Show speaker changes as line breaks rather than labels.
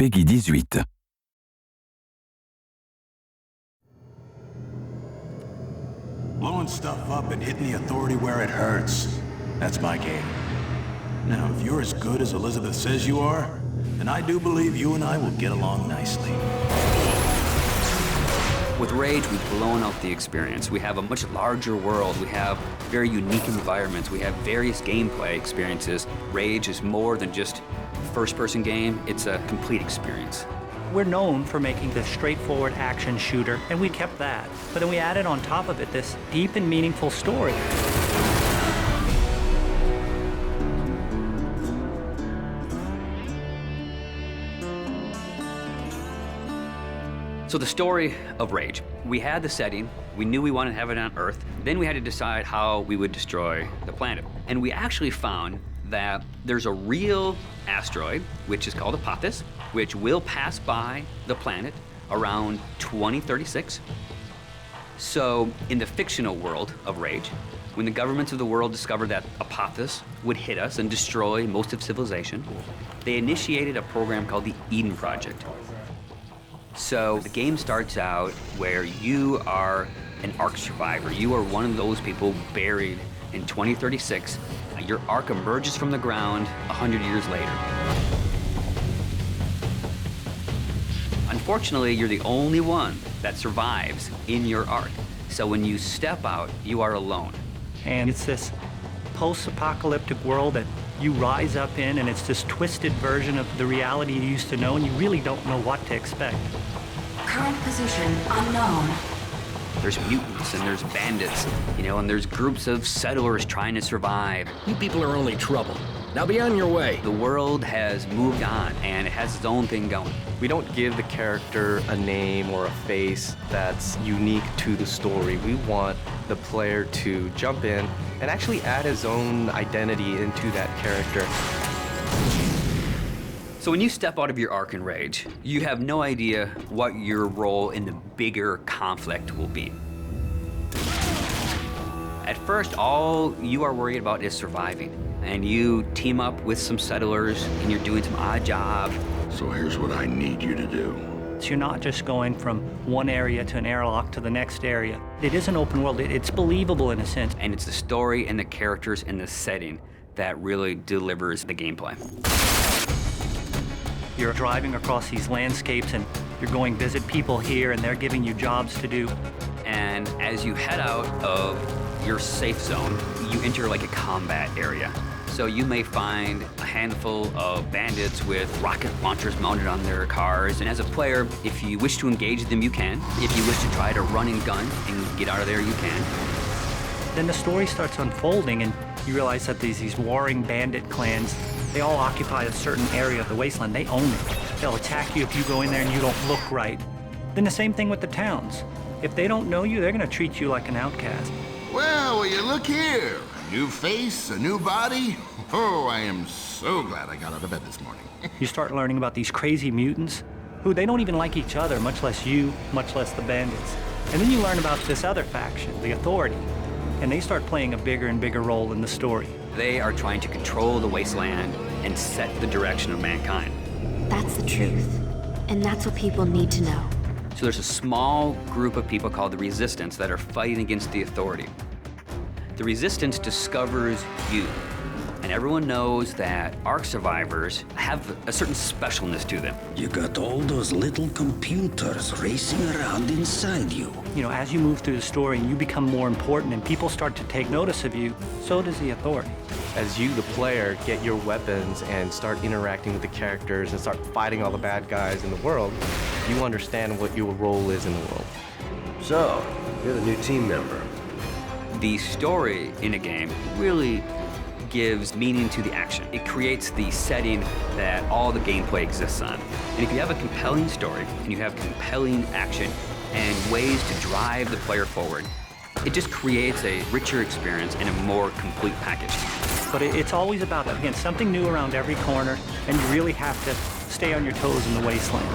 Peggy 18.
Blowing stuff up and hitting the authority where it hurts. That's my game. Now, if you're as good as Elizabeth says you are, then I do believe you and I will get along nicely.
With Rage, we've blown out the experience. We have a much larger world. We have very unique environments. We have various gameplay experiences. Rage is more than just a first-person game. It's a complete experience.
We're known for making this straightforward action shooter, and we kept that. But then we added on top of it this deep and meaningful story.
So the story of Rage, we had the setting, we knew we wanted to have it on Earth, then we had to decide how we would destroy the planet. And we actually found that there's a real asteroid, which is called Apophis, which will pass by the planet around 2036. So in the fictional world of Rage, when the governments of the world discovered that Apophis would hit us and destroy most of civilization, they initiated a program called the Eden Project. So the game starts out where you are an Ark survivor. You are one of those people buried in 2036. Your Ark emerges from the ground 100 years later. Unfortunately, you're the only one that survives in your Ark. So when you step out, you are alone.
And it's this post-apocalyptic world that you rise up in, and it's this twisted version of the reality you used to know, and you really don't know what to expect.
Current position unknown.
There's mutants and there's bandits, and there's groups of settlers trying to survive.
You people are only trouble. Now be on your way.
The world has moved on, and it has its own thing going.
We don't give the character a name or a face that's unique to the story. We want the player to jump in and actually add his own identity into that character.
So when you step out of your Ark in Rage, you have no idea what your role in the bigger conflict will be. At first, all you are worried about is surviving. And you team up with some settlers, and you're doing some odd jobs.
So here's what I need you to do.
So you're not just going from one area to an airlock to the next area. It is an open world. It's believable in a sense.
And it's the story and the characters and the setting that really delivers the gameplay.
You're driving across these landscapes, and you're going visit people here, and they're giving you jobs to do.
And as you head out of your safe zone, you enter like a combat area. So you may find a handful of bandits with rocket launchers mounted on their cars. And as a player, if you wish to engage them, you can. If you wish to try to run and gun and get out of there, you can.
Then the story starts unfolding, and you realize that these warring bandit clans, they all occupy a certain area of the wasteland. They own it. They'll attack you if you go in there and you don't look right. Then the same thing with the towns. If they don't know you, they're gonna treat you like an outcast.
Well, will you look here? A new face, a new body. Oh, I am so glad I got out of bed this morning.
You start learning about these crazy mutants who they don't even like each other, much less you, much less the bandits. And then you learn about this other faction, the Authority, and they start playing a bigger and bigger role in the story.
They are trying to control the wasteland and set the direction of mankind.
That's the truth. And that's what people need to know.
So there's a small group of people called the Resistance that are fighting against the Authority. The Resistance discovers you. And everyone knows that Ark survivors have a certain specialness to them.
You got all those little computers racing around inside you.
As you move through the story and you become more important and people start to take notice of you, so does the Authority.
As you, the player, get your weapons and start interacting with the characters and start fighting all the bad guys in the world, you understand what your role is in the world.
So, you're the new team member.
The story in a game really gives meaning to the action. It creates the setting that all the gameplay exists on. And if you have a compelling story and you have compelling action and ways to drive the player forward, it just creates a richer experience and a more complete package.
But it's always about, again, something new around every corner, and you really have to stay on your toes in the wasteland.